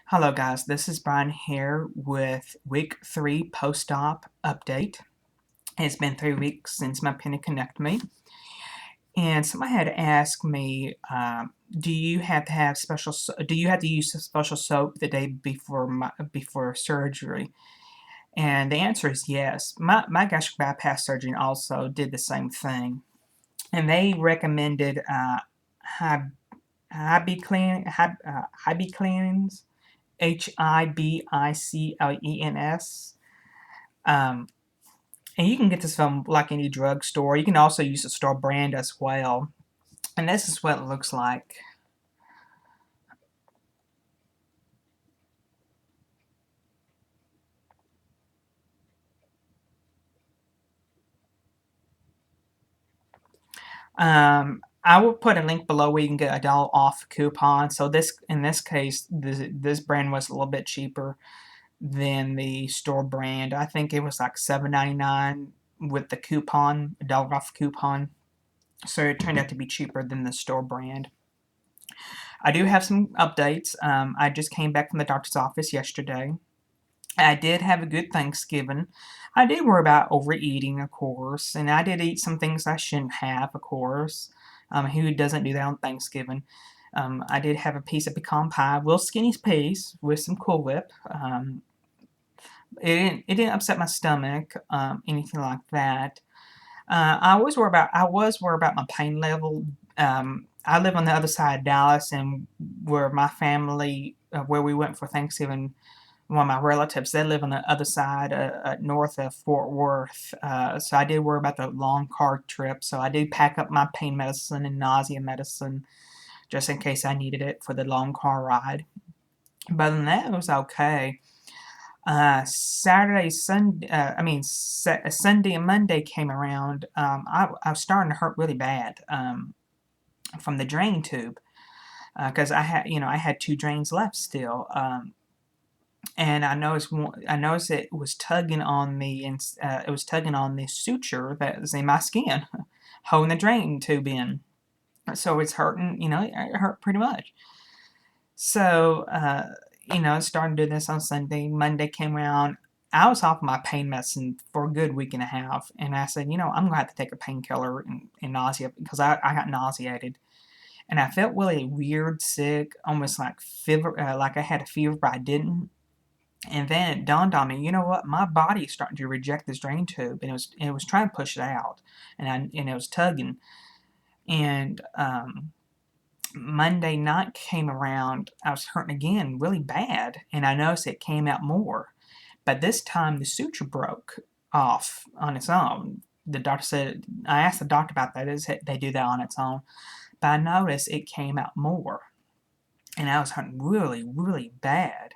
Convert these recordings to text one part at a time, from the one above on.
Hello guys, this is Brian here with week 3 post-op update. It's been 3 weeks since my panniculectomy, and somebody had asked me, do you have to have do you have to use a special soap the day before surgery? And the answer is yes. My gastric bypass surgeon also did the same thing, and they recommended Hib- Hibiclens, Hibiclens. Um, and you can get this from like any drugstore. You can also use the store brand as well. And this is what it looks like. I will put a link below where you can get a $1 off coupon. So in this case, this brand was a little bit cheaper than the store brand. I think it was like $7.99 with the coupon, a $1 off coupon. So it turned out to be cheaper than the store brand. I do have some updates. I just came back from the doctor's office yesterday. I did have a good Thanksgiving. I did worry about overeating, of course, and I did eat some things I shouldn't have, of course. Who doesn't do that on Thanksgiving? I did have a piece of pecan pie, real skinny piece with some Cool Whip. It didn't upset my stomach, anything like that. I was worried about my pain level. I live on the other side of Dallas, and where my family, where we went for Thanksgiving, one of my relatives, they live on the other side, north of Fort Worth. So I did worry about the long car trip. So I did pack up my pain medicine and nausea medicine just in case I needed it for the long car ride. But other than that, it was okay. Sunday and Monday came around. I was starting to hurt really bad from the drain tube because I had 2 drains left still. And I noticed it was tugging on the suture that was in my skin, holding the drain tube in. So it's hurting. It hurt pretty much. So starting to do this on Sunday. Monday came around. I was off my pain medicine for a good week and a half, and I said, I'm gonna have to take a painkiller and nausea because I got nauseated, and I felt really weird, sick, almost like fever, like I had a fever, but I didn't. And then it dawned on me, you know what? My body is starting to reject this drain tube, and it was trying to push it out, and it was tugging. And Monday night came around, I was hurting again really bad, and I noticed it came out more. But this time the suture broke off on its own. The doctor said, I asked the doctor about that, is they do that on its own. But I noticed it came out more, and I was hurting really, really bad.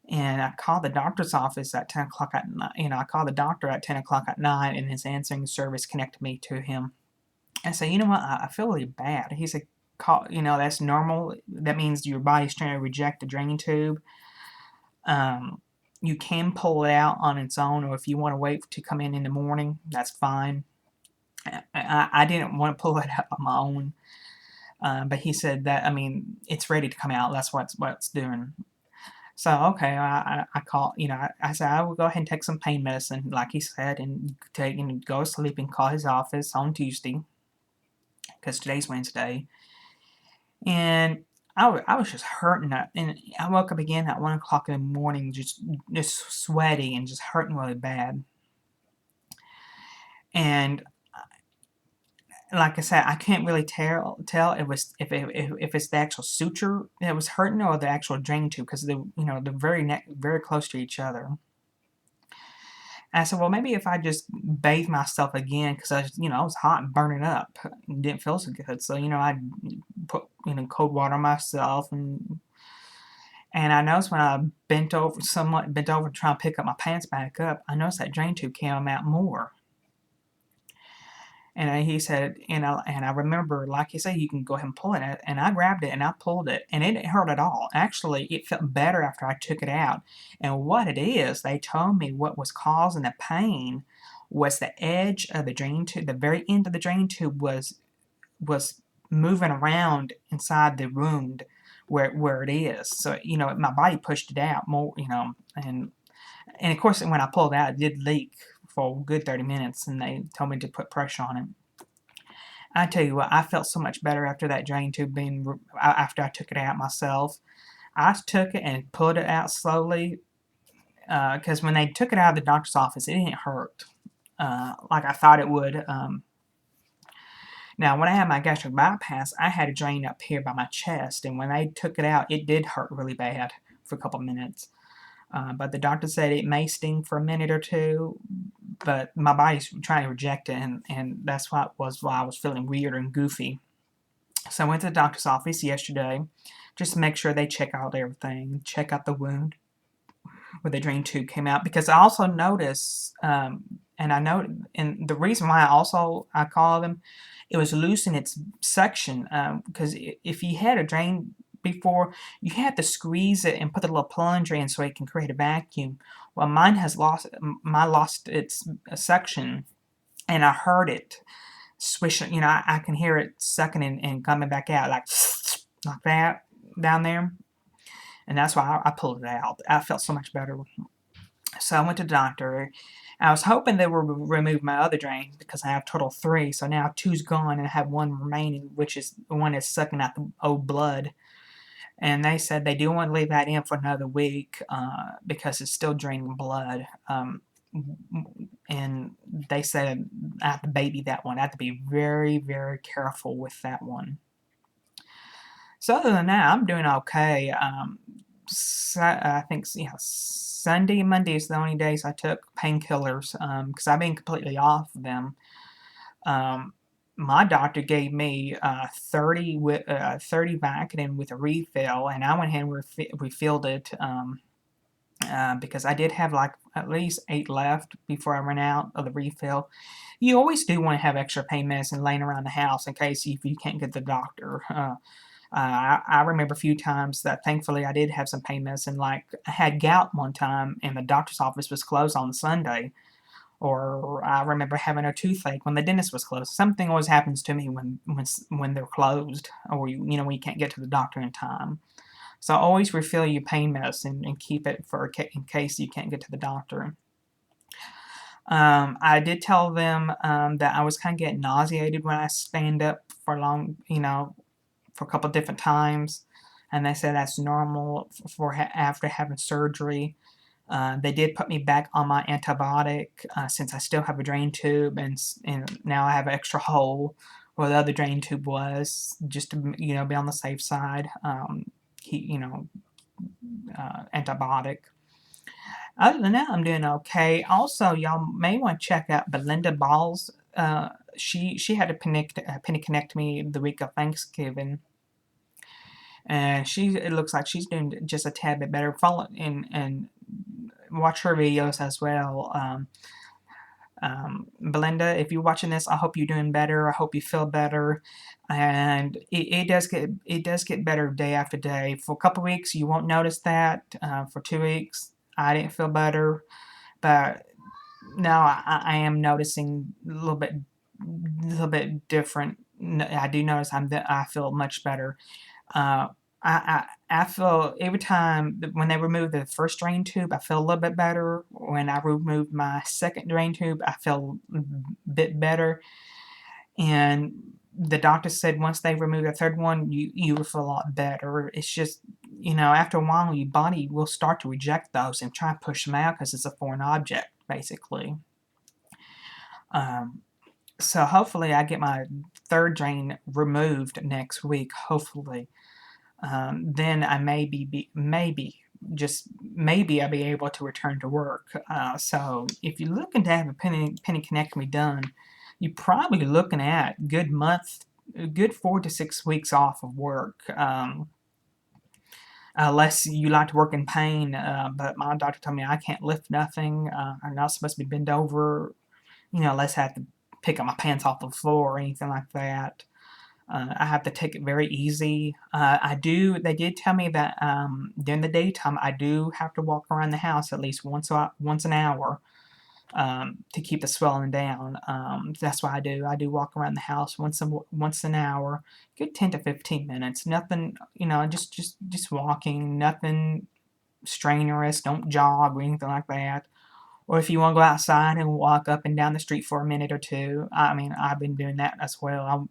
And I called the doctor's office at 10 o'clock at night. I called the doctor at 10 o'clock at night, and his answering service connected me to him. I said, you know what? I feel really bad. He said, that's normal. That means your body's trying to reject the drain tube. You can pull it out on its own, or if you want to wait to come in the morning, that's fine. I didn't want to pull it out on my own. But he said that, it's ready to come out. That's what it's doing. So, okay, I call, I said, I will go ahead and take some pain medicine, like he said, and go to sleep and call his office on Tuesday, because today's Wednesday. And I was just hurting, and I woke up again at 1 o'clock in the morning, just sweaty and just hurting really bad. And like I said, I can't really tell if it's the actual suture that was hurting or the actual drain tube because they're very close to each other. And I said, well, maybe if I just bathe myself again because I was hot and burning up, and didn't feel so good. So I put cold water on myself and I noticed when I bent over to try and pick up my pants back up, I noticed that drain tube came out more. And he said, and I remember, like he said, you can go ahead and pull it. And I grabbed it and I pulled it, and it didn't hurt at all. Actually, it felt better after I took it out. And what it is, they told me what was causing the pain was the edge of the drain tube. The very end of the drain tube was moving around inside the wound, where it is. So, my body pushed it out more, and of course, when I pulled it out, it did leak for a good 30 minutes, and they told me to put pressure on it. I tell you what, I felt so much better after that drain tube after I took it out myself. I took it and pulled it out slowly, because when they took it out of the doctor's office, it didn't hurt like I thought it would. Now, when I had my gastric bypass, I had a drain up here by my chest, and when they took it out, it did hurt really bad for a couple minutes. But the doctor said it may sting for a minute or two, but my body's trying to reject it, and that's why I was feeling weird and goofy. So I went to the doctor's office yesterday just to make sure they check out everything, check out the wound where the drain tube came out, because I also noticed, and the reason why I called them, it was loose in its suction, because if you had a drain before, you have to squeeze it and put a little plunger in so it can create a vacuum. Well, mine lost its suction, and I heard it swishing. I can hear it sucking and coming back out like like that down there, and that's why I pulled it out. I felt so much better. So I went to the doctor. I was hoping they would remove my other drain because I have total 3. So now 2's gone and I have 1 remaining, which is the one that's sucking out the old blood. And they said they do want to leave that in for another week because it's still draining blood. And they said I have to baby that one. I have to be very, very careful with that one. So other than that, I'm doing okay. I think Sunday and Monday is the only days I took painkillers because I've been completely off of them. My doctor gave me 30 Vicodin with a refill, and I went ahead and refilled it because I did have like at least 8 left before I ran out of the refill. You always do want to have extra pain medicine laying around the house in case if you can't get the doctor. I remember a few times that thankfully I did have some pain medicine. Like I had gout one time and the doctor's office was closed on Sunday. Or I remember having a toothache when the dentist was closed. Something always happens to me when they're closed, or when you can't get to the doctor in time. So always refill your pain medicine and keep it in case you can't get to the doctor. I did tell them that I was kind of getting nauseated when I stand up for long, for a couple different times, and they said that's normal after having surgery. They did put me back on my antibiotic since I still have a drain tube, and now I have an extra hole where the other drain tube was, just to be on the safe side. Antibiotic. Other than that, I'm doing okay. Also, y'all may want to check out Belinda Ball's. She had a panniculectomy the week of Thanksgiving. And it looks like she's doing just a tad bit better. Follow and watch her videos as well. Belinda, if you're watching this, I hope you're doing better. I hope you feel better. And it does get better day after day. For a couple weeks, you won't notice that. For 2 weeks, I didn't feel better, but now I am noticing a little bit different. I do notice I feel much better. I feel every time when they removed the first drain tube, I feel a little bit better. When I removed my second drain tube, I feel a bit better. And the doctor said once they remove the third one, you will feel a lot better. It's just, after a while, your body will start to reject those and try to push them out because it's a foreign object, basically. So hopefully I get my third drain removed next week, hopefully. Then I just maybe I'll be able to return to work. So if you're looking to have a panniculectomy done, you're probably looking at a good 4 to 6 weeks off of work. Unless you like to work in pain, but my doctor told me I can't lift nothing. I'm not supposed to be bent over, unless I have to pick up my pants off the floor or anything like that. I have to take it very easy. They did tell me that during the daytime, I do have to walk around the house at least once an hour. to keep the swelling down. That's what I do. I do walk around the house once an hour, good 10 to 15 minutes. Nothing, just walking. Nothing strenuous. Don't jog or anything like that. Or if you want to go outside and walk up and down the street for a minute or two, I mean, I've been doing that as well.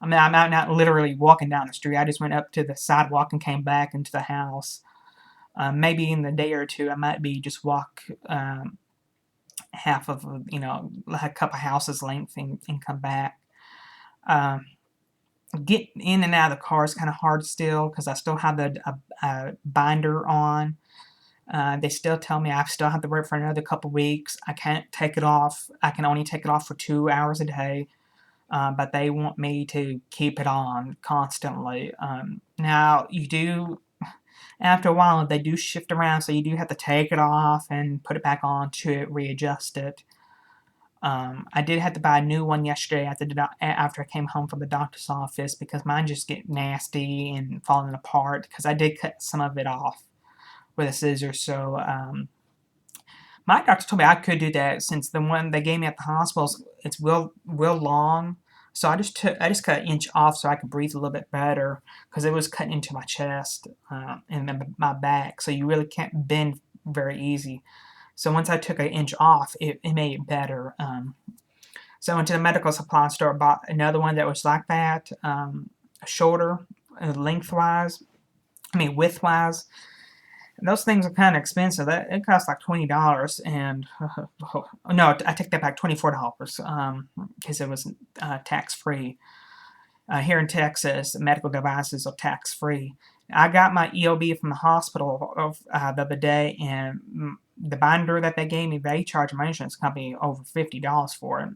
I'm out not literally walking down the street. I just went up to the sidewalk and came back into the house. Maybe in the day or two, I might be just walk half of a couple houses length and come back. Get in and out of the car is kind of hard still because I still have the binder on. They still tell me I still have to wear it for another couple weeks. I can't take it off. I can only take it off for 2 hours a day. But they want me to keep it on constantly. Now, after a while, they do shift around, so you do have to take it off and put it back on to readjust it. I did have to buy a new one yesterday after I came home from the doctor's office because mine just get nasty and falling apart because I did cut some of it off with a scissors. So my doctor told me I could do that since the one they gave me at the hospital it's real long. So I just cut an inch off so I could breathe a little bit better because it was cutting into my chest and my back. So you really can't bend very easy. So once I took an inch off, it made it better. So I went to the medical supply store, bought another one that was like that, shorter, widthwise. And those things are kind of expensive. It costs like $20, and no, I take that back, $24, because it was tax free. Here in Texas, medical devices are tax free. I got my EOB from the hospital the other day, and the binder that they gave me, they charged my insurance company over $50 for it.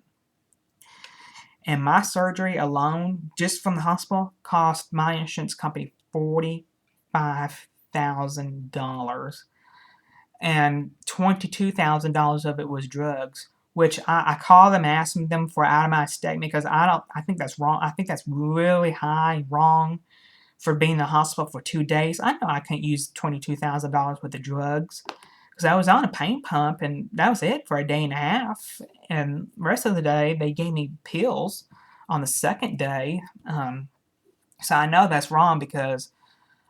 And my surgery alone, just from the hospital, cost my insurance company $45,000. And $22,000 of it was drugs, which I called them, asking them for out of my statement because I think that's wrong. I think that's really wrong for being in the hospital for 2 days. I know I can't use $22,000 worth of drugs because I was on a pain pump and that was it for a day and a half. And the rest of the day they gave me pills on the second day. So I know that's wrong because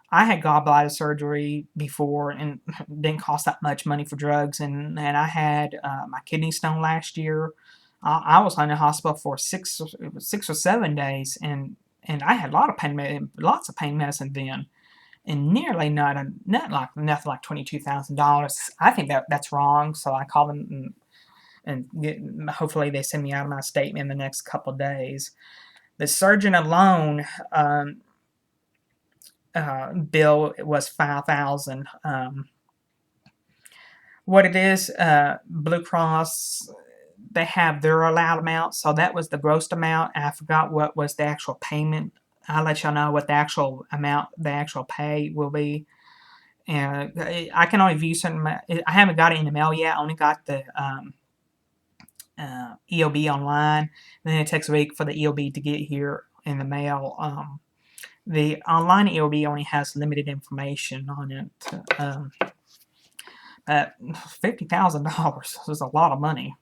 I had gallbladder surgery before and didn't cost that much money for drugs. And I had my kidney stone last year. I was in the hospital for 6 or 7 days, and I had lots of pain medicine then, and nearly nothing like $22,000. I think that's wrong. So I called them and hopefully they send me out of my statement in the next couple of days. The surgeon alone. Bill was $5,000. What it is, Blue Cross, they have their allowed amount, so that was the gross amount. I forgot what was the actual payment. I'll let y'all know what the actual amount, the actual pay will be. And I can only view certain. I haven't got it in the mail yet. I only got the EOB online. And then it takes a week for the EOB to get here in the mail. The online EOB only has limited information on it. $50,000 is a lot of money.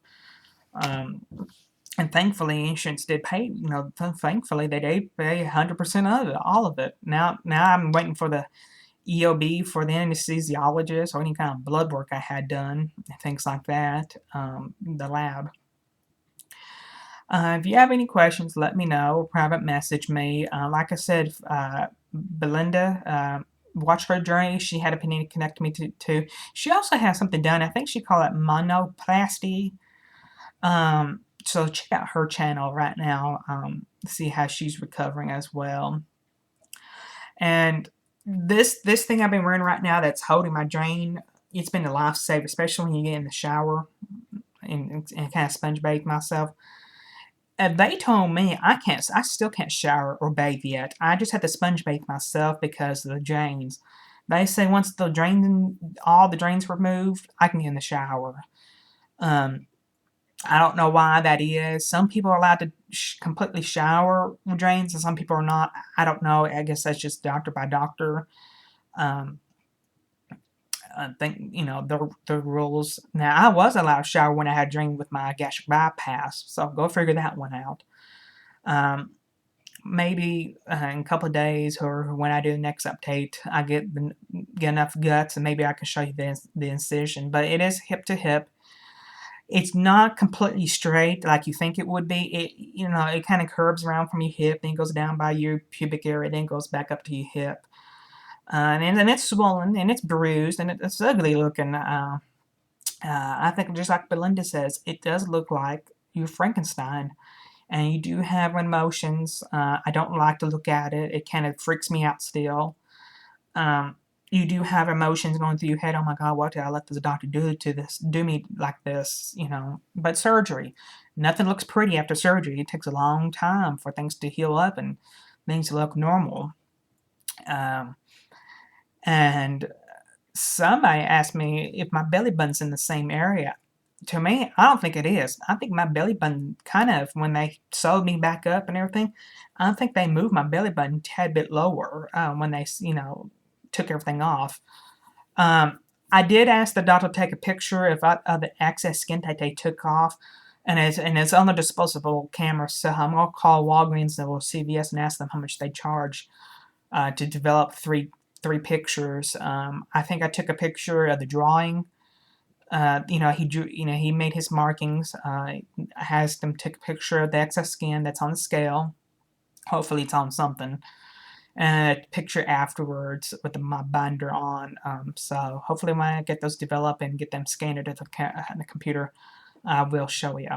And thankfully, insurance did pay. Thankfully, they did pay 100% of it, all of it. Now I'm waiting for the EOB for the anesthesiologist or any kind of blood work I had done, things like that. The lab. If you have any questions, let me know or private message me. Like I said, Belinda, watch her journey. She had a panniculectomy too. She also has something done. I think she called it monoplasty. So check out her channel right now. See how she's recovering as well. And this thing I've been wearing right now that's holding my drain, it's been a lifesaver, especially when you get in the shower and kind of sponge bathe myself. And they told me I still can't shower or bathe yet. I just had to sponge bathe myself because of the drains. They say once all the drains were removed, I can get in the shower. I don't know why that is. Some people are allowed to completely shower with drains, and some people are not. I don't know. I guess that's just doctor by doctor. I think, the rules. Now, I was allowed to shower when I had a dream with my gastric bypass, so go figure that one out. Um, Maybe in a couple of days or when I do the next update, I get enough guts and maybe I can show you the incision. But it is hip to hip. It's not completely straight like you think it would be. It kind of curves around from your hip, then goes down by your pubic area, then goes back up to your hip. And then it's swollen and it's bruised and it's ugly looking. I think just like Belinda says, it does look like you're Frankenstein. And you do have emotions. I don't like to look at it. It kind of freaks me out still. Um, you do have emotions going through your head. Oh my God, what did I let this doctor do me like this? But surgery, nothing looks pretty after surgery. It takes a long time for things to heal up and things to look normal. Um, and somebody asked me if my belly button's in the same area. To me, I don't think it is. I think my belly button kind of, when they sewed me back up and everything, I think they moved my belly button a tad bit lower when they, took everything off. Um, I did ask the doctor to take a picture of the excess skin that they took off, and it's on the disposable camera. So I'm gonna call Walgreens or CVS and ask them how much they charge to develop three pictures. I think I took a picture of the drawing. He drew. He made his markings. Has them take a picture of the excess skin that's on the scale. Hopefully, it's on something. And a picture afterwards with my binder on. So hopefully, when I get those developed and get them scanned into the computer, I will show you.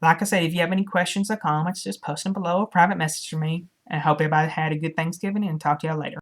Like I said, if you have any questions or comments, just post them below or private message me. And I hope everybody had a good Thanksgiving and talk to y'all later.